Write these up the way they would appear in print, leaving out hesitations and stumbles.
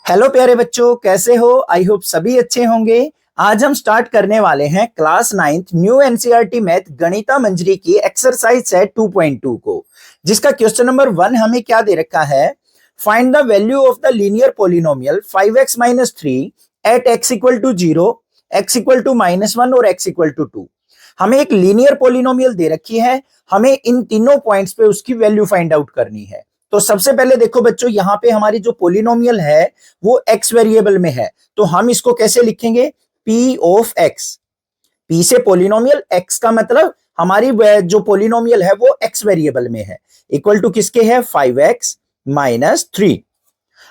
Hello प्यारे बच्चों, कैसे हो? आई होप सभी अच्छे होंगे। आज हम स्टार्ट करने वाले हैं class 9th new NCERT math Ganita Manjari की एक्सरसाइज सेट 2.2 को, जिसका क्वेश्चन नंबर 1 हमें क्या दे रखा है। Find the value of the linear polynomial 5x - 3 at x equal to 0, x equal to -1 और x इक्वल टू 2। हमें एक लीनियर पोलिनोमियल दे रखी है, हमें इन तीनों पॉइंट्स पे उसकी वैल्यू फाइंड आउट करनी है। तो सबसे पहले देखो बच्चों, यहाँ पे हमारी जो पोलिनोमियल है वो x वेरिएबल में है, तो हम इसको कैसे लिखेंगे? p of x। p से पोलिनोमियल x का मतलब हमारी जो पोलिनोमियल है वो x वेरिएबल में है, इक्वल टू किसके है? 5x - 3।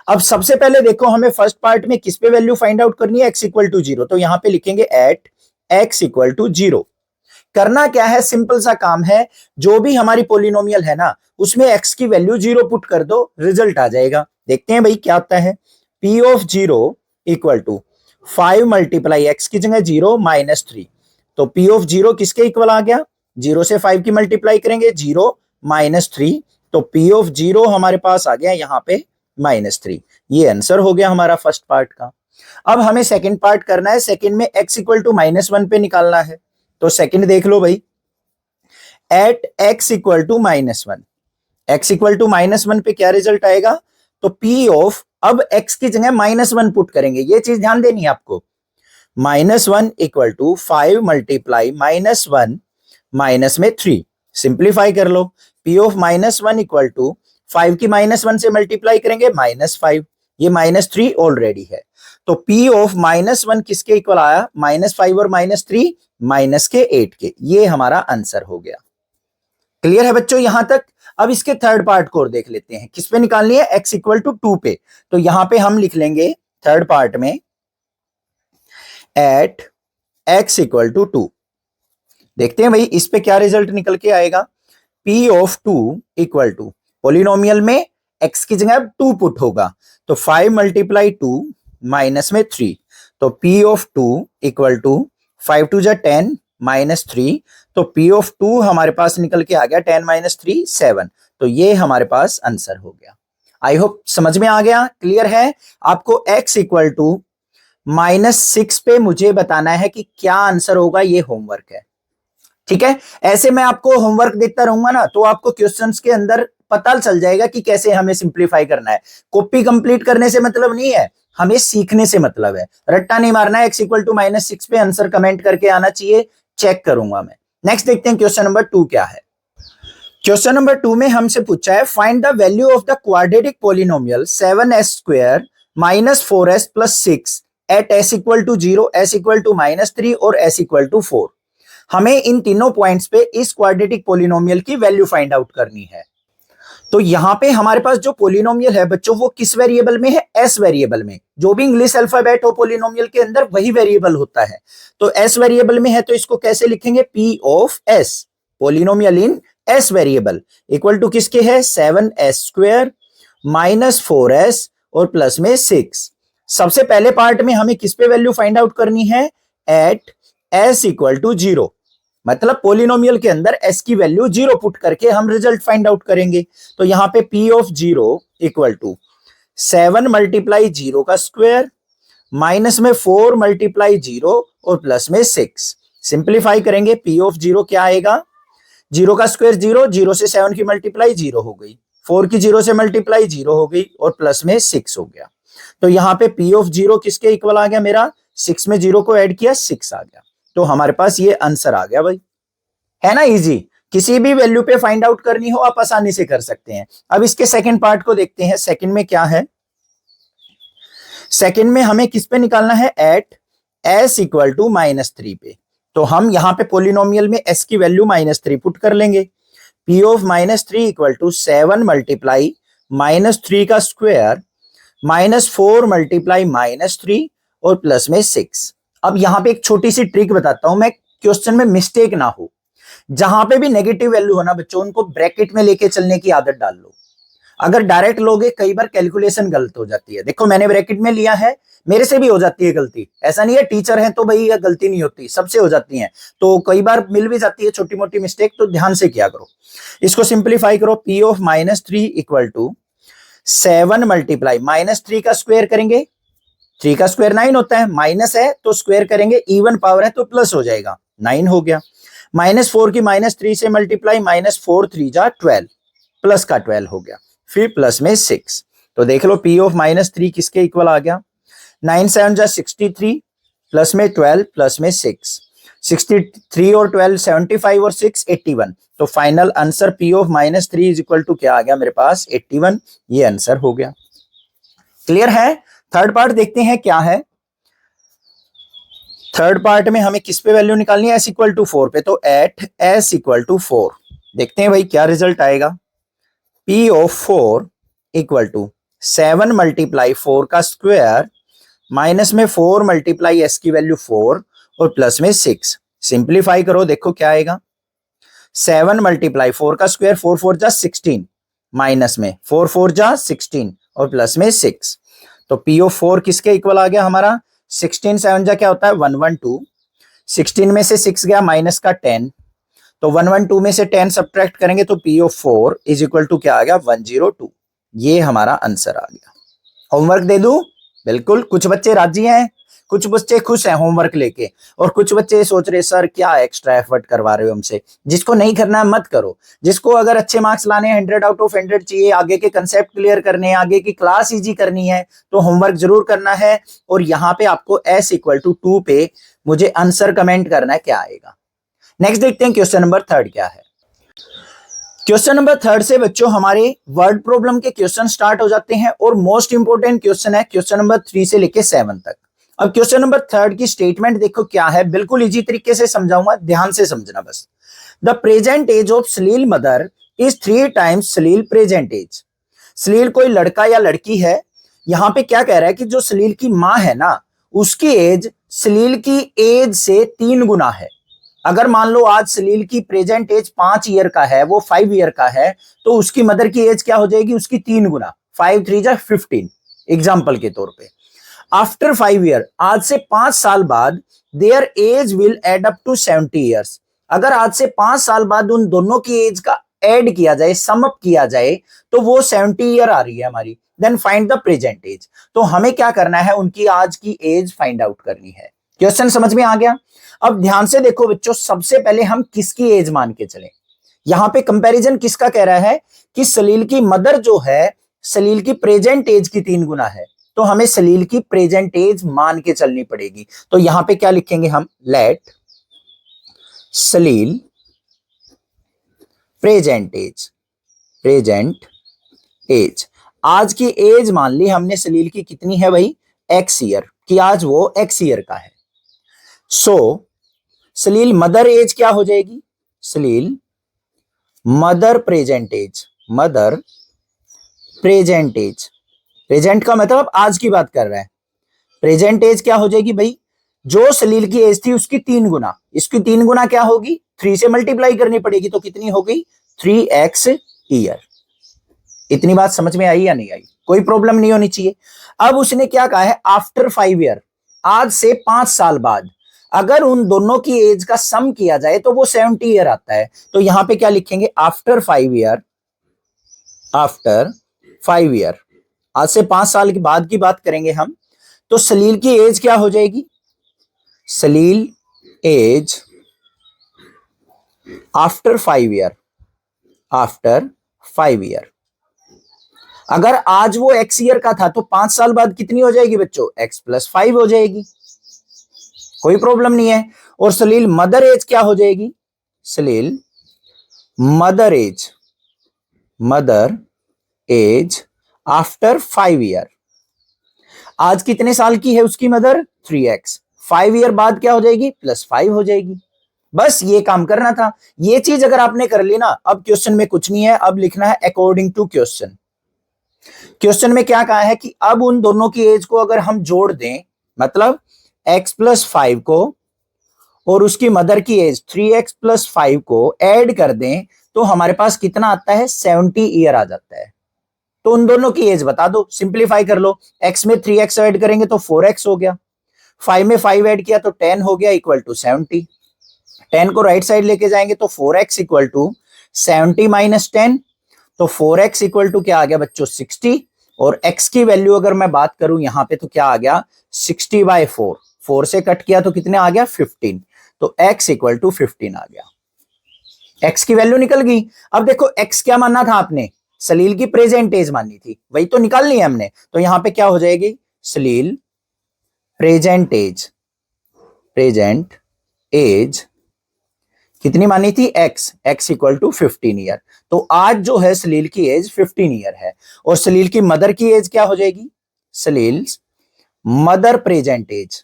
अब सबसे पहले देखो, हमें फर्स्ट पार्ट में किस पे वैल्यू फाइंड आउट करनी है? x इक्वल टू 0, तो यहां पे लिखेंगे एट x इक्वल टू 0। करना क्या है? सिंपल सा काम है, जो भी हमारी पोलिनोमियल है ना उसमें x की वैल्यू 0 पुट कर दो, रिजल्ट आ जाएगा। देखते हैं भाई क्या होता है। p of 0 equal to 5 multiply x की जगह 0 -3, तो p ऑफ 0 किसके इक्वल आ गया? 0 से 5 की मल्टीप्लाई करेंगे 0 -3, तो p ऑफ 0 हमारे पास आ गया यहाँ पे -3। ये आंसर हो गया हमारा फर्स्ट पार्ट का। अब हमें सेकंड पार्ट करना है। सेकंड में x इक्वल टू -1 पे निकालना है, तो सेकंड देख लो भाई, at x equal to -1, x equal to -1 पे क्या रिजल्ट आएगा? तो p ऑफ, अब x की जगह -1 पुट करेंगे, ये चीज ध्यान देनी है आपको। -1 इक्वल टू 5 मल्टीप्लाई -1 माइनस में 3, सिंप्लीफाई कर लो। p ऑफ -1 इक्वल टू 5 की -1 से मल्टीप्लाई करेंगे -5, ये -3 ऑलरेडी है, तो p ऑफ -1 किसके इक्वल आया? -5 और -3 -8 के। ये हमारा आंसर हो गया। क्लियर है बच्चों यहां तक? अब इसके थर्ड पार्ट को और देख लेते हैं, किस पे निकालनी है? x इक्वल टू 2 पे, तो यहां पे हम लिख लेंगे थर्ड पार्ट में एट x इक्वल टू 2। देखते हैं भाई इस पे क्या रिजल्ट निकल के आएगा। p of 2 equal to, polynomial में x की जगह 2 पुट होगा, तो 5 मल्टीप्लाई 2 माइनस में 3, तो p ऑफ 2 इक्वल टू 5 टू जा 10 -3, तो p ऑफ 2 हमारे पास निकल के आ गया 10 - 3 7, तो ये हमारे पास आंसर हो गया। आई होप समझ में आ गया, क्लियर है। आपको x इक्वल टू -6 पे मुझे बताना है कि क्या आंसर होगा, ये होमवर्क है, ठीक है। ऐसे मैं आपको होमवर्क देता रहूंगा ना, तो आपको क्वेश्चंस के अंदर पता चल जाएगा कि कैसे हमें सिंप्लीफाई करना है। कॉपी कंप्लीट करने से मतलब नहीं है, हमें सीखने से मतलब है। रट्टा नहीं मारना है। x इक्वल टू -6 पे आंसर कमेंट करके आना चाहिए, चेक करूंगा मैं। नेक्स्ट देखते हैं क्वेश्चन नंबर 2 क्या है। क्वेश्चन नंबर 2 में हमसे पूछा है, find the value of the quadratic polynomial 7s² - 4s + 6 at s equal to 0, s equal to -3 और s इक्वल टू 4। हमें इन तीनों पॉइंट्स पे इस क्वाड्रेटिक पोलिनोमियल की वैल्यू फाइंड आउट करनी है। तो यहां पे हमारे पास जो पोलिनोमियल है बच्चों, वो किस वेरिएबल में है? एस वेरिएबल में। जो भी इंग्लिश अल्फाबेट हो पोलिनोमियल के अंदर वही वेरिएबल होता है, तो एस वेरिएबल में है, तो इसको कैसे लिखेंगे? p of s, polynomial in S variable, equal to किसके है? 7s² - 4s और प्लस में 6। सबसे पहले पार्ट में हमें किस पे वैल्यू फाइंड आउट करनी है? एट s इक्वल टू 0, मतलब पोलिनोमियल के अंदर s की वैल्यू 0 पुट करके हम रिजल्ट फाइंड आउट करेंगे। तो यहां पे p of 0 equal to 7 multiply 0 का स्क्वायर माइनस में 4 मल्टीप्लाई 0 और प्लस में 6, सिंप्लीफाई करेंगे। p ऑफ 0 क्या आएगा? 0 का स्क्वायर 0, 0 से 7 की मल्टीप्लाई 0 हो गई, 4 की 0 से मल्टीप्लाई 0 हो गई और प्लस में 6 हो गया। तो यहाँ पे p ऑफ 0 किसके इक्वल आ गया मेरा? 6 में 0 को ऐड किया, 6 आ गया, तो हमारे पास ये आंसर आ गया भाई। है ना इजी? किसी भी वैल्यू पे फाइंड आउट करनी हो आप आसानी से कर सकते हैं। अब इसके सेकंड पार्ट को देखते हैं। सेकंड में क्या है? सेकंड में हमें किस पे निकालना है? एट s इक्वल टू -3 पे, तो हम यहाँ पे पोलिनोमियल में s की वैल्यू -3 पुट कर लेंगे। p of -3 equal to 7 multiply -3 का स्क्वायर -4 मल्टीप्लाई -3 और प्लस में 6। अब यहाँ पे एक छोटी सी ट्रिक बताता हूं मैं, क्वेश्चन में मिस्टेक ना हो। जहां पे भी नेगेटिव वैल्यू हो ना बच्चों, उनको ब्रैकेट में लेके चलने की आदत डाल लो। अगर डायरेक्ट लोगे कई बार कैलकुलेशन गलत हो जाती है। देखो मैंने ब्रैकेट में लिया है, मेरे से भी हो जाती है गलती, ऐसा नहीं है टीचर है तो भाई गलती नहीं होती, सबसे हो जाती है, तो कई बार मिल भी जाती है छोटी मोटी मिस्टेक, तो ध्यान से किया करो। इसको सिंप्लीफाई करो। p of -3 equal to 7 multiply -3 का स्क्वायर करेंगे, 3 का स्क्वायर 9 होता है, माइनस है तो स्क्वायर करेंगे, इवन पावर है तो प्लस हो जाएगा, 9 हो गया। -4 की -3 से मल्टीप्लाई, -4 3 जा 12, प्लस का 12 हो गया, फिर प्लस में 6। तो देख लो P ऑफ -3 किसके इक्वल आ गया, 9 7 जा 63, प्लस में 12, प्लस में 6, 63 और 12 75 और 6 81। तो final answer P of -3 is equal to क्या आ गया मेरे पास, 81। ये आंसर हो गया। क्लियर है। थर्ड पार्ट देखते हैं क्या है। थर्ड पार्ट में हमें किस पे वैल्यू निकालनी है, s इक्वल टू 4 पे। तो एट s इक्वल टू 4 देखते हैं भाई क्या रिजल्ट आएगा। P of 4 equal to 7 multiply 4 का स्क्वायर, माइनस में 4 मल्टीप्लाई s की वैल्यू 4 और प्लस में 6। सिंप्लीफाई करो, देखो क्या आएगा। 7 मल्टीप्लाई 4 का स्क्वायर, 4 4 जा 16, माइनस में 4 4 जा 16 और प्लस में 6। तो P ऑफ 4 किसके इक्वल आ गया हमारा, 16 7 जा क्या होता है 112, 16 में से 6 गया माइनस का 10, तो 112 में से 10 सब्ट्रैक्ट करेंगे तो P of 4 is equal to क्या आ गया 102। ये हमारा आंसर आ गया। होमवर्क दे दूं? बिल्कुल। कुछ बच्चे राजी हैं, कुछ बच्चे खुश हैं होमवर्क लेके, और कुछ बच्चे सोच रहे सर क्या एक्स्ट्रा एफर्ट करवा रहे हो हमसे। जिसको नहीं करना है मत करो, जिसको अगर अच्छे मार्क्स लाने हैं 100 आउट ऑफ 100 चाहिए, आगे के कंसेप्ट क्लियर करने हैं, आगे की क्लास इजी करनी है, तो होमवर्क जरूर करना है। और यहाँ पे आपको s इक्वल टू 2 पे मुझे आंसर कमेंट करना है क्या आएगा। नेक्स्ट देखते हैं क्वेश्चन नंबर 3 क्या है। क्वेश्चन नंबर 3 से बच्चों हमारे वर्ड प्रॉब्लम के क्वेश्चन स्टार्ट हो जाते हैं, और मोस्ट इंपोर्टेंट क्वेश्चन है क्वेश्चन नंबर 3 से लेके 7 तक। अब क्वेश्चन नंबर 3 की स्टेटमेंट देखो क्या है, बिल्कुल इजी तरीके से समझाऊंगा, ध्यान से समझना बस। The present age of Salil mother is 3 times Salil present age. Salil कोई लड़का या लड़की है, यहां पे क्या कह रहा है कि जो सलील की मां है ना, उसकी एज सलील की एज से 3 गुना है। अगर मान लो आज सलील की प्रेजेंट एज 5 ईयर का है, वो 5 ईयर का है, तो उसकी मदर की एज क्या हो जाएगी, उसकी 3 गुना, 5 3 जा 15 एग्जाम्पल के तौर पे। आफ्टर 5 ईयर, आज से 5 साल बाद, their age will add up to 70 years. अगर आज से 5 साल बाद उन दोनों की एज का ऐड किया जाए, सम अप किया जाए, तो वो 70 ईयर आ रही है हमारी। Then find the present age. तो हमें क्या करना है, उनकी आज की एज फाइंड आउट करनी है। क्वेश्चन समझ में आ गया। अब ध्यान से देखो बच्चों, सबसे पहले हम किसकी एज मान के चले। यहां पे कंपैरिजन किसका कह रहा है कि सलील की मदर जो है, सलील की प्रेजेंट एज की 3 गुना है, तो हमें सलील की प्रेजेंट एज मान के चलनी पड़ेगी। तो यहां पे क्या लिखेंगे हम, लेट सलील प्रेजेंट एज, प्रेजेंट एज। आज की एज मान ली हमने सलील की कितनी है भाई, x ईयर की, आज वो x ईयर का है। सो सलील मदर एज क्या हो जाएगी, Salil mother present age, mother present age. Present का मतलब आज की बात कर रहा है। प्रेजेंट एज क्या हो जाएगी भाई, जो सलील की एज थी उसकी 3 गुना, इसकी 3 गुना क्या होगी, 3 से मल्टीप्लाई करनी पड़ेगी, तो कितनी हो गई 3x ईयर। इतनी बात समझ में आई या नहीं आई, कोई प्रॉब्लम नहीं होनी चाहिए। अब उसने क्या कहा है, आफ्टर 5 ईयर, आज से 5 साल बाद, अगर उन दोनों की एज का सम किया जाए तो वो 70 ईयर आता है। तो यहां पे क्या लिखेंगे, आफ्टर 5 ईयर, आफ्टर 5 ईयर, आज से 5 साल के बाद की बात करेंगे हम, तो सलील की एज क्या हो जाएगी, Salil age after 5 year, after 5 year. अगर आज वो x ईयर का था तो 5 साल बाद कितनी हो जाएगी बच्चों, x + 5 हो जाएगी, कोई प्रॉब्लम नहीं है। और सलील मदर एज क्या हो जाएगी, Salil mother age, mother age after 5 year. आज कितने साल की है उसकी मदर, 3x, 5 ईयर बाद क्या हो जाएगी, +5 हो जाएगी। बस ये काम करना था। ये चीज अगर आपने कर ली ना, अब क्वेश्चन में कुछ नहीं है, अब लिखना है अकॉर्डिंग टू क्वेश्चन। क्वेश्चन में क्या कहा है कि अब उन दोनों की एज को अगर हम जोड़ दें, मतलब x + 5 को और उसकी मदर की एज 3x + 5 को ऐड कर दें, तो हमारे पास कितना आता है, 70 ईयर आ जाता है। तो उन दोनों की एज बता दो, सिंप्लीफाई कर लो। x में 3x ऐड करेंगे तो 4x हो गया, 5 में 5 ऐड किया तो 10 हो गया, इक्वल टू 70। 10 को राइट साइड लेके जाएंगे तो 4x इक्वल टू 70 - 10, तो 4x इक्वल टू क्या आ गया बच्चों, 60। और x की वैल्यू अगर मैं बात करूं यहां पे तो क्या आ गया 60/4, 4 से कट किया तो कितने आ गया 15, तो x इक्वल टू 15 आ गया, x की वैल्यू निकल गई। अब देखो x क्या मानना था आपने, सलील की प्रेजेंट एज माननी थी, वही तो निकालनी है हमने, तो यहां पे क्या हो जाएगी सलील प्रेजेंट एज, प्रेजेंट एज कितनी मानी थी x, x equal to 15 year. तो आज जो है सलील की एज 15 ईयर है, और सलील की मदर की एज क्या हो जाएगी, Salil mother present age,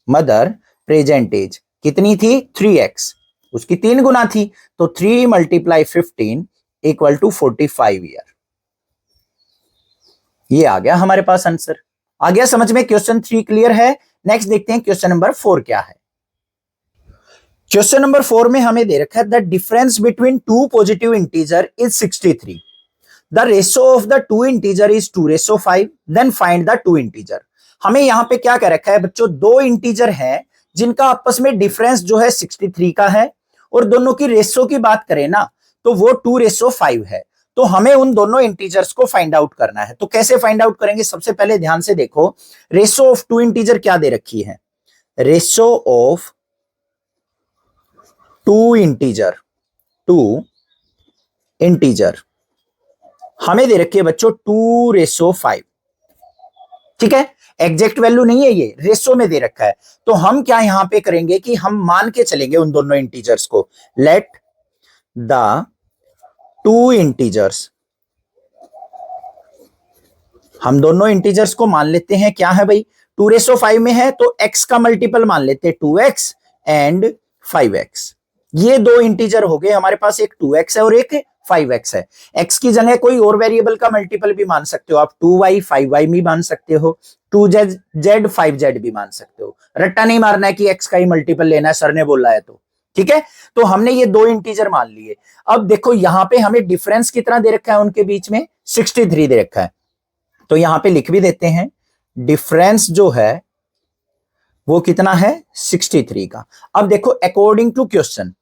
mother present age कितनी थी 3x, उसकी 3 गुना थी, तो 3 × 15 इक्वल टू 45 ईयर। ये आ गया हमारे पास आंसर। आ गया समझ में, क्वेश्चन 3 क्लियर है। नेक्स्ट देखते हैं क्वेश्चन नंबर 4 क्या है। क्वेश्चन नंबर 4 में हमें दे रखा है the difference between two positive integer is 63, the ratio of the two integer is 2:5, then find the two integer. हमें यहां पे क्या कह रखा है बच्चों, दो इंटीजर हैं जिनका आपस में डिफरेंस जो है 63 का है, और दोनों की रेशो की बात करें ना तो वो 2:5 है। तो हमें उन दोनों इंटीजर्स को फाइंड आउट करना है। तो कैसे फाइंड आउट करेंगे, सबसे पहले ध्यान से देखो रेशो ऑफ टू इंटीजर क्या दे रखी है, ratio of two integer, two integer हमें दे रखी है बच्चों 2:5, ठीक है, एग्जैक्ट वैल्यू नहीं है, ये रेशो में दे रखा है। तो हम क्या यहां पे करेंगे कि हम मान के चलेंगे उन दोनों इंटीजर्स को, लेट द टू इंटीजर्स, हम दोनों इंटीजर्स को मान लेते हैं क्या है भाई 2:5 में है तो x का मल्टीपल मान लेते हैं 2x एंड 5x। ये दो इंटीजर हो गए हमारे पास, एक 2x है और एक 5x है। x की जगह कोई और वेरिएबल का मल्टीपल भी मान सकते हो आप, 2y 5y भी मान सकते हो, 2z 5z भी मान सकते हो। रट्टा नहीं मारना है कि x का ही मल्टीपल लेना है, सर ने बोला है तो, ठीक है। तो हमने ये दो इंटीजर मान लिए। अब देखो यहां पे हमें डिफरेंस कितना दे रखा है उनके बीच में, 63 दे रखा है। तो यहां पे लिख भी देते हैं डिफरेंस जो है वो कितना है 63 का। अब देखो according to question,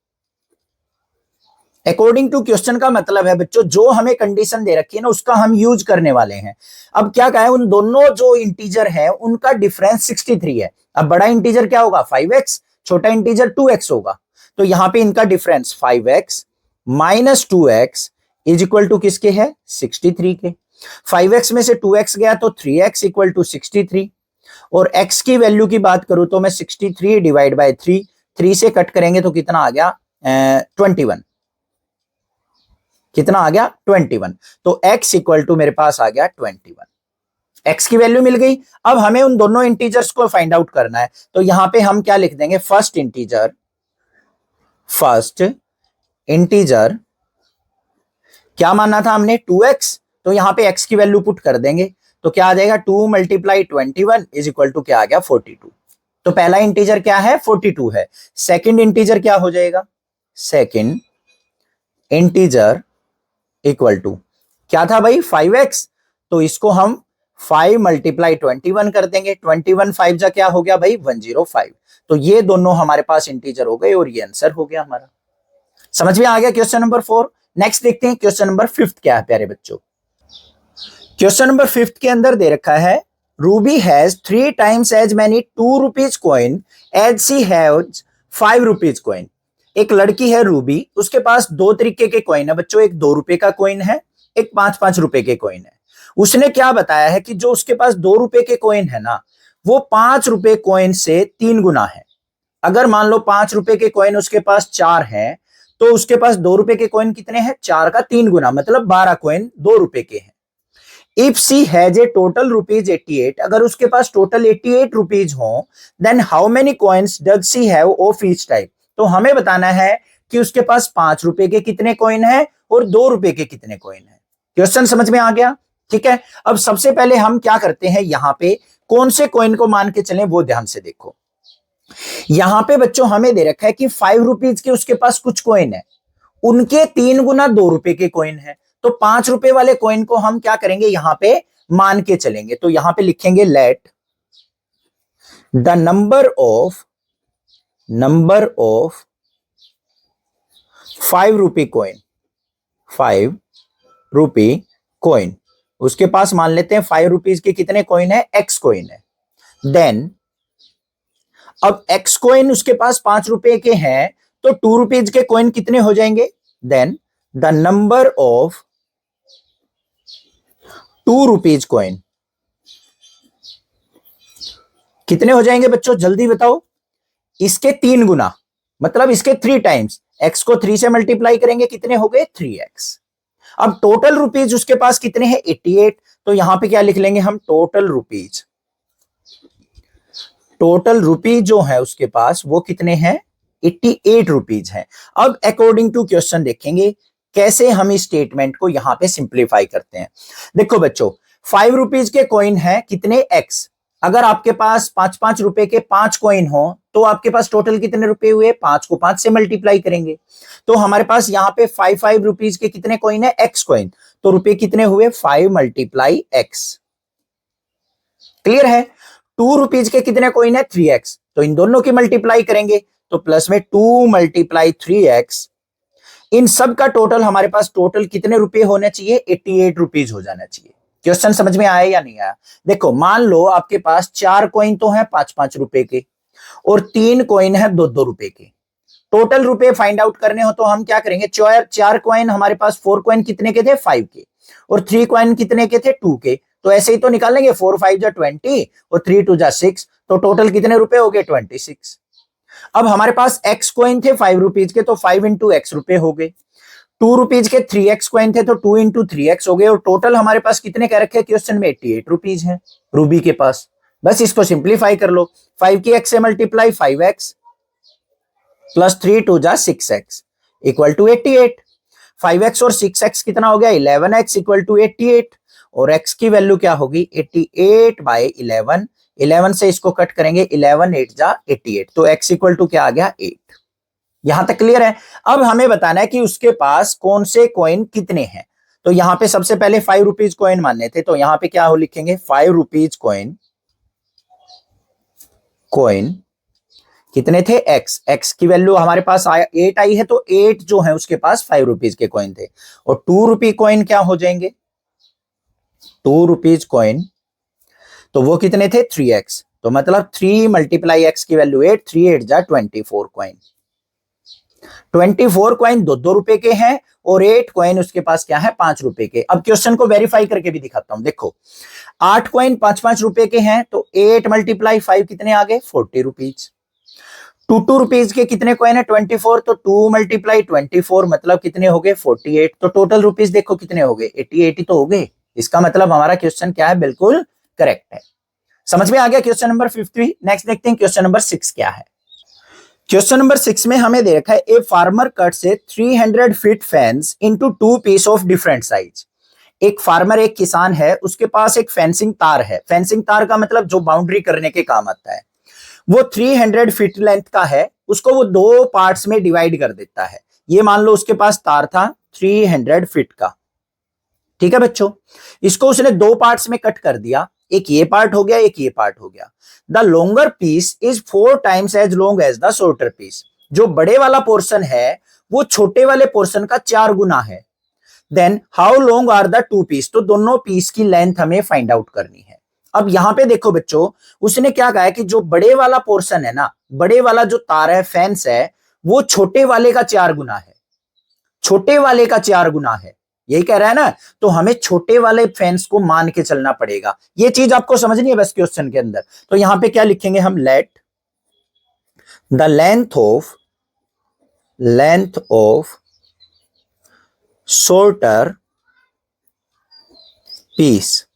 according to question का मतलब है बच्चों जो हमें कंडीशन दे रखी है ना उसका हम यूज करने वाले हैं। अब क्या कहा है, उन दोनों जो इंटीजर है उनका डिफरेंस 63 है। अब बड़ा इंटीजर क्या होगा 5x, छोटा इंटीजर 2x होगा। तो यहां पे इनका difference 5x minus 2x is equal to किसके है 63 के। 5x में से 2x गया तो 3x इक्वल टू 63, और x की वैल्यू की बात करूं तो मैं 63 डिवाइड बाय 3, 3 से कट करेंगे तो कितना आ गया 21, कितना आ गया 21। तो x इक्वल टू मेरे पास आ गया 21, x की वैल्यू मिल गई। अब हमें उन दोनों इंटीजर्स को फाइंड आउट करना है। तो यहां पे हम क्या लिख देंगे, फर्स्ट इंटीजर, फर्स्ट इंटीजर क्या मानना था हमने 2x, तो यहां पे x की वैल्यू पुट कर देंगे तो क्या आ जाएगा 2 × 21 इज इक्वल टू क्या आ गया 42। तो पहला इंटीजर क्या है 42 है। सेकंड इंटीजर क्या हो जाएगा, सेकंड इंटीजर इक्वल टू क्या था भाई 5x, तो इसको हम 5 × 21 कर देंगे, 21 5 जा क्या हो गया भाई 105। तो ये दोनों हमारे पास इंटीजर हो गए और ये आंसर हो गया हमारा। समझ में आ गया क्वेश्चन नंबर 4। नेक्स्ट देखते हैं क्वेश्चन नंबर 5 क्या है प्यारे बच्चों। क्वेश्चन नंबर 5 के अंदर दे रखा है Ruby has 3 times as many 2 rupees coin as she has 5 rupees coin। एक लड़की है रूबी, उसके पास दो तरीके के कॉइन है बच्चों, एक 2 रुपए का कॉइन है, एक 5-5 रुपए के कॉइन है। उसने क्या बताया है कि जो उसके पास 2 रुपए के कॉइन है ना वो 5 रुपए कॉइन से 3 गुना है। अगर मान लो 5 रुपए के कॉइन उसके पास 4 है तो उसके पास 2 रुपए के कॉइन कितने हैं 4 का 3 गुना, मतलब 12 कॉइन 2 रुपए के हैं। If she has a total rupees 88, अगर उसके पास टोटल 88 रुपीज हो, then how many coins does she have of each type. तो हमें बताना है कि उसके पास 5 रुपए के कितने कॉइन है और 2 रुपए के कितने कॉइन है। क्वेश्चन समझ में आ गया, ठीक है। अब सबसे पहले हम क्या करते हैं, यहां पे कौन से कॉइन को मान के चलें वो ध्यान से देखो। यहां पे बच्चों हमें दे रखा है कि 5 रुपीज के उसके पास कुछ कॉइन है, उनके 3 गुना 2 रुपए के कॉइन है। तो 5 रुपए वाले कॉइन को हम क्या करेंगे यहां पे मान के चलेंगे। तो यहां पे लिखेंगे let the number of 5 rupee coin, 5 rupee coin उसके पास मान लेते हैं 5 रुपीज के कितने कॉइन है, एक्स कॉइन है। देन अब एक्स कॉइन उसके पास 5 रुपए के हैं, तो 2 रुपीज के कॉइन कितने हो जाएंगे, then the number of 2 rupees coin कितने हो जाएंगे बच्चों, जल्दी बताओ। इसके 3 गुना, मतलब इसके 3 टाइम्स। एक्स को 3 से मल्टीप्लाई करेंगे, कितने हो गए, 3x। अब टोटल रुपीज उसके पास कितने हैं, 88। तो यहां पे क्या लिख लेंगे हम, टोटल रुपीज। टोटल रुपीज जो है उसके पास वो कितने हैं, 88 रुपीज है। अब अकॉर्डिंग टू क्वेश्चन देखेंगे कैसे हम इस स्टेटमेंट को यहां पे सिंप्लीफाई करते हैं। देखो बच्चों, 5 रुपीज के कॉइन है कितने, एक्स। अगर आपके पास 5-5 रुपए के 5 कॉइन हो तो आपके पास टोटल कितने रुपए हुए, 5 को 5 से मल्टीप्लाई करेंगे। तो हमारे पास यहाँ पे 5 रुपीज के कितने कॉइन है, एक्स कॉइन। तो रुपए कितने हुए, 5 मल्टीप्लाई एक्स। क्लियर है। 2 रुपीज के कितने कॉइन है, 3x। तो इन दोनों की मल्टीप्लाई करेंगे तो प्लस में 2 मल्टीप्लाई 3x। इन सब का टोटल हमारे पास टोटल कितने रुपए होने चाहिए, 88 रुपीज हो जाना चाहिए। क्वेश्चन समझ में आया या नहीं आया। देखो मान लो आपके पास 4 कॉइन तो है 5-5 रुपए के और 3 कॉइन है 2-2 रुपए के। टोटल रुपए फाइंड आउट करने हो तो हम क्या करेंगे, 4 कॉइन हमारे पास, 4 कॉइन कितने के थे, 5 के, और 3 कॉइन कितने के थे, 2 के। तो ऐसे ही तो निकालेंगे, 4 5 जा 20 और 3 2 जा 6। तो टोटल कितने रुपए हो गए, 26। अब हमारे पास एक्स कॉइन थे 5 रुपीज के, तो 5 इंटू एक्स रुपए हो गए। 2 रुपीज के 3x कॉइन थे तो 2 इंटू 3x हो गए। और टोटल हमारे पास कितने कह रखे क्वेश्चन में, 88 रुपीज है रूबी के पास। बस इसको सिंप्लीफाई कर लो, 5 की x से मल्टीप्लाई 5x प्लस 3 2 जा 6x इक्वल टू 88। 5x और 6x कितना हो गया, 11x इक्वल टू 88। और x की वैल्यू क्या होगी, 88 बाय 11। 11 से इसको कट करेंगे, 11 8 जा 88। तो x इक्वल टू क्या आ गया, 8। यहां तक क्लियर है। अब हमें बताना है कि उसके पास कौन से कॉइन कितने हैं। तो यहां पे सबसे पहले 5 रुपीज कॉइन मानने थे, तो यहां पे क्या हो लिखेंगे, 5 रुपीज कॉइन कितने थे, x की वैल्यू हमारे पास 8 आई है, तो 8 जो है उसके पास 5 रुपीज के कॉइन थे। और 2 रुपी कॉइन क्या हो जाएंगे, 2 रुपीज कॉइन तो वो कितने थे, 3x। तो मतलब 3 मल्टीप्लाई x की वैल्यू 8, 3 8 जा 24 कॉइन। 24 कॉइन 2-2 रुपए के हैं और 8 कॉइन उसके पास क्या है, 5 रुपए के। अब क्वेश्चन को वेरीफाई करके भी दिखाता हूं। देखो 8 कॉइन 5-5 रुपए के हैं, तो 8 मल्टीप्लाई 5 कितने आ गए, 40 रुपीज। 2 रुपीज के कितने कॉइन है, 24। तो 2 मल्टीप्लाई 24 मतलब कितने हो गए, 48। तो टोटल रुपीज देखो कितने हो गए, 88 तो हो गए। इसका मतलब हमारा क्वेश्चन क्या है, बिल्कुल करेक्ट है। समझ में आ गया क्वेश्चन नंबर 50। नेक्स्ट देखते हैं क्वेश्चन नंबर 6 क्या है। क्वेश्चन नंबर 6 में हमें दे रखा है, ए फार्मर कट से 300 feet fence into 2 piece of different size. एक फार्मर, एक किसान है, उसके पास एक फेंसिंग तार है। फेंसिंग तार का मतलब जो बाउंड्री करने के काम आता है, वो 300 फीट लेंथ का है। उसको वो 2 पार्ट्स में डिवाइड कर देता है। ये मान लो उसके पास तार था 300 फीट का, ठीक है बच्चों। इसको उसने 2 पार्ट्स में कट कर दिया, एक ये पार्ट हो गया, एक ये पार्ट हो गया। The longer piece is 4 times as long as the shorter piece. जो बड़े वाला पोर्शन है वो छोटे वाले पोर्शन का 4 गुना है। Then how long are the 2 piece. तो दोनों पीस की लेंथ हमें फाइंड आउट करनी है। अब यहां पे देखो बच्चों, उसने क्या कहा है कि जो बड़े वाला पोर्शन है ना, बड़े वाला जो तार है, फेंस है, वो छोटे वाले का 4 गुना है। छोटे वाले का 4 गुना है, यही कह रहा है ना। तो हमें छोटे वाले फेंस को मान के चलना पड़ेगा। ये चीज आपको समझनी है बस क्वेश्चन के अंदर। तो यहां पे क्या लिखेंगे हम, let the length of shorter piece,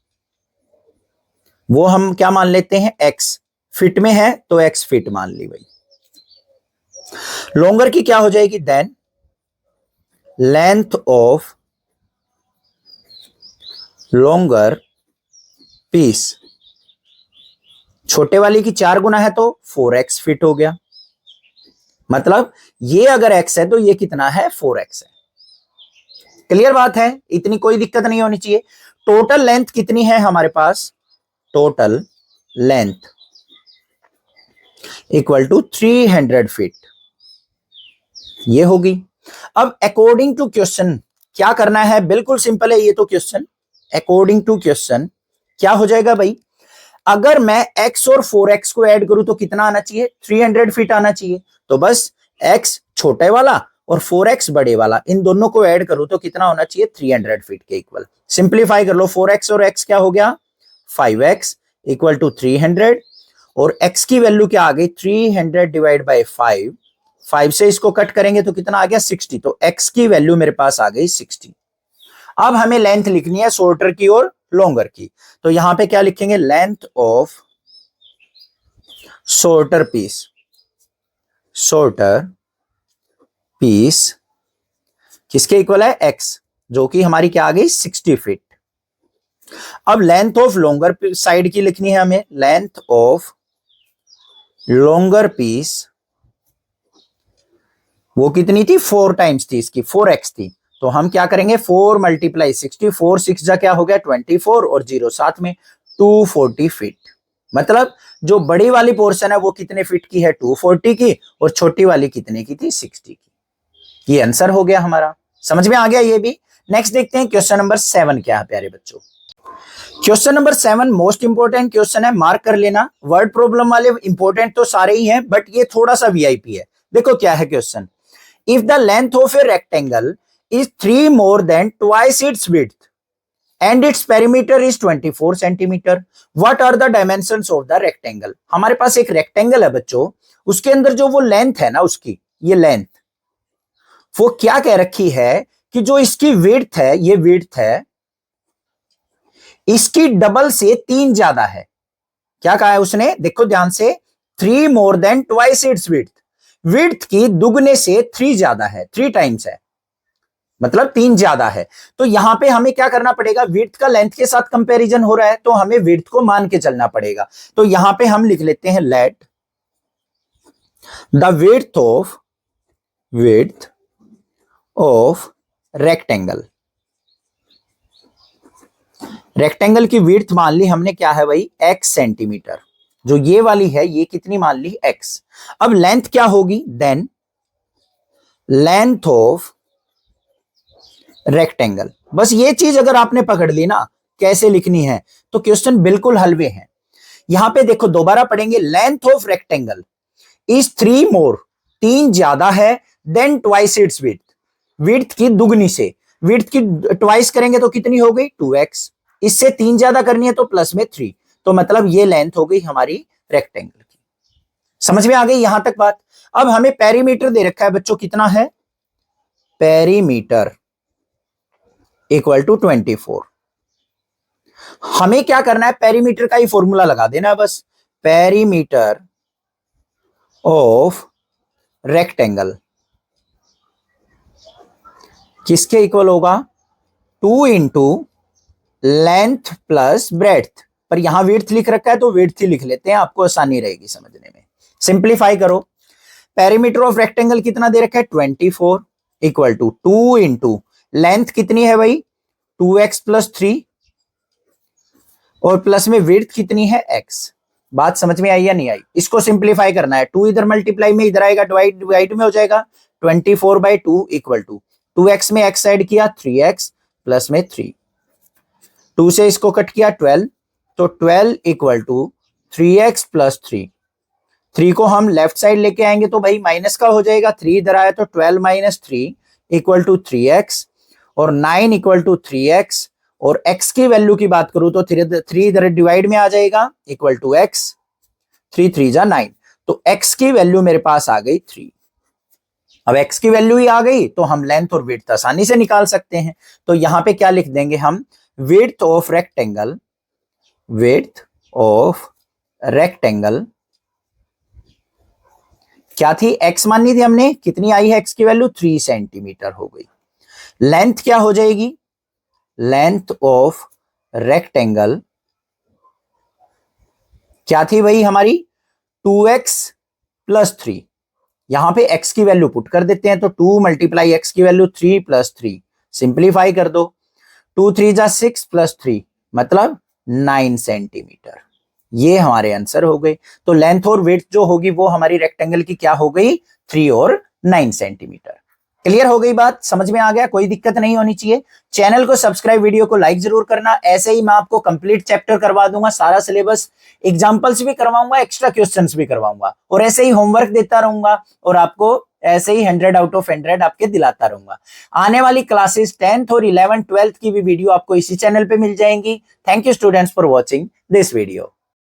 वो हम क्या मान लेते हैं, x। फिट में है तो x फिट मान ली भाई। लॉन्गर की क्या हो जाएगी, then length of longer piece, छोटे वाली की 4 गुना है तो 4x फिट हो गया। मतलब ये अगर x है तो ये कितना है, 4x है। क्लियर बात है, इतनी कोई दिक्कत नहीं होनी चाहिए। टोटल लेंथ कितनी है हमारे पास, total length equal to 300 feet, ये होगी। अब अकॉर्डिंग टू क्वेश्चन क्या करना है, बिल्कुल सिंपल है ये तो क्वेश्चन। अकॉर्डिंग टू क्वेश्चन क्या हो जाएगा भाई, अगर मैं x और 4x को ऐड करूं तो कितना आना चाहिए, 300 फीट आना चाहिए। तो बस x छोटे वाला और 4x बड़े वाला, इन दोनों को ऐड करूं तो कितना होना चाहिए, 300 फीट के इक्वल। सिंप्लीफाई कर लो, 4x और x क्या हो गया, 5x इक्वल टू 300, और x की वैल्यू क्या आ गई, 300 डिवाइड बाई 5, 5 से इसको कट करेंगे तो कितना आ गया, 60। तो x की वैल्यू मेरे पास आ गई 60। अब हमें लेंथ लिखनी है शॉर्टर की और लॉन्गर की, तो यहां पे क्या लिखेंगे, length of shorter piece, shorter piece किसके इक्वल है, x, जो कि हमारी क्या आ गई 60 फीट। अब लेंथ ऑफ लॉन्गर साइड की लिखनी है हमें, लेंथ ऑफ लॉन्गर पीस वो कितनी थी, 4 टाइम्स थी इसकी, 4x थी। तो हम क्या करेंगे, 4 मल्टीप्लाई 60, 4 6 जा क्या हो गया 24, और 0 साथ में 240 फीट। मतलब जो बड़ी वाली पोर्शन है वो कितने फीट की है, 240 की, और छोटी वाली कितने की थी, 60 की। ये आंसर हो गया हमारा, समझ में आ गया ये भी। नेक्स्ट देखते हैं क्वेश्चन नंबर 7 क्या है प्यारे बच्चों। Question number 7 most important question है, मार्क कर लेना। वर्ड प्रॉब्लम वाले इंपोर्टेंट तो सारे ही हैं, बट ये थोड़ा सा वीआईपी है। देखो क्या है question, if the length of a rectangle is 3 more than twice its width and its perimeter is 24 centimeter, what are the dimensions of the rectangle। हमारे पास एक रेक्टेंगल है बच्चों, उसके अंदर जो वो लेंथ है ना उसकी, ये लेंथ वो क्या कह रखी है कि जो इसकी विड्थ है, ये विड्थ है, इसकी डबल से 3 ज्यादा है। क्या कहा है उसने, देखो ध्यान से, 3 more than twice its width, width की दुगने से 3 ज्यादा है, 3 टाइम्स है, मतलब 3 ज्यादा है। तो यहां पे हमें क्या करना पड़ेगा, विड्थ का लेंथ के साथ कंपैरिजन हो रहा है, तो हमें विड्थ को मान के चलना पड़ेगा। तो यहां पे हम लिख लेते हैं, let the width of rectangle, rectangle की विड्थ मान ली हमने क्या है भाई, x सेंटीमीटर, जो ये वाली है ये कितनी मान ली, x। अब लेंथ क्या होगी, देन लेंथ ऑफ रेक्टेंगल। बस ये चीज अगर आपने पकड़ ली ना कैसे लिखनी है, तो क्वेश्चन बिल्कुल हलवे है। यहां पे देखो दोबारा पढ़ेंगे, लेंथ ऑफ रेक्टेंगल इज 3 मोर, 3 ज्यादा है, then twice its width, width की दुगनी से, विड्थ की ट्वाइस करेंगे तो कितनी हो गई 2x, इससे 3 ज्यादा करनी है तो प्लस में 3, तो मतलब ये लेंथ हो गई हमारी रेक्टेंगल की। समझ में आ गई यहां तक बात। अब हमें पेरीमीटर दे रखा है बच्चों, कितना है, पेरीमीटर इक्वल टू 24। हमें क्या करना है, पेरीमीटर का ही फॉर्मूला लगा देना है बस, पेरीमीटर ऑफ रेक्टेंगल किसके इक्वल होगा, 2 इंटू लेंथ प्लस ब्रेड्थ, पर यहां विड्थ लिख रखा है तो विड्थ ही लिख लेते हैं, आपको आसानी रहेगी समझने में। सिंप्लीफाई करो, पेरीमीटर ऑफ रेक्टेंगल कितना दे रखा है 24 इक्वल टू 2 इंटू लेंथ कितनी है भाई 2x प्लस 3, और प्लस में विड्थ कितनी है x। बात समझ में आई या नहीं आई, इसको सिंप्लीफाई करना है, 2 इधर मल्टीप्लाई में इधर आएगा, डिवाइड में हो जाएगा, 24/2 इक्वल टू 2x में x ऐड किया 3x प्लस में 3, 2 से इसको कट किया 12, तो 12 इक्वल टू 3x प्लस 3, 3 को हम लेफ्ट साइड लेके आएंगे तो भाई माइनस का हो जाएगा, 3 इधर आया तो 12 माइनस 3 इक्वल टू 3x, और 9 इक्वल टू 3x, और x की वैल्यू की बात करूं तो 3 इधर डिवाइड में आ जाएगा इक्वल टू x, 3 3 जा 9, तो x की वैल्यू मेरे पास आ गई 3। अब x की वैल्यू ही आ गई तो हम लेंथ और विड्थ आसानी से निकाल सकते हैं। तो यहां पे क्या लिख देंगे हम, width of rectangle, width of rectangle क्या थी, x माननी थी हमने, कितनी आई है x की वैल्यू 3 सेंटीमीटर हो गई। लेंथ क्या हो जाएगी, लेंथ ऑफ रेक्टेंगल क्या थी भाई हमारी 2x प्लस 3, यहां पे x की वैल्यू पुट कर देते हैं, तो 2 मल्टीप्लाई x की वैल्यू 3 प्लस 3, सिंप्लीफाई कर दो, 2 3 जा 6 प्लस 3 मतलब 9 सेंटीमीटर, ये हमारे आंसर हो गए। तो लेंथ और विड्थ जो होगी वो हमारी रेक्टेंगल की क्या हो गई, 3 और 9 सेंटीमीटर। क्लियर हो गई बात, समझ में आ गया, कोई दिक्कत नहीं होनी चाहिए। चैनल को सब्सक्राइब, वीडियो को लाइक जरूर करना। ऐसे ही मैं आपको कंप्लीट चैप्टर करवा दूंगा, सारा सिलेबस, एग्जांपल्स भी करवाऊंगा, एक्स्ट्रा क्वेश्चंस भी करवाऊंगा, और ऐसे ही होमवर्क देता रहूंगा, और आपको ऐसे ही 100 आउट ऑफ 100 आपके दिलाता रहूंगा। आने वाली क्लासेस 10th और 11th 12th की भी वीडियो आपको इसी चैनल पे मिल जाएंगी। Thank you students for watching this video.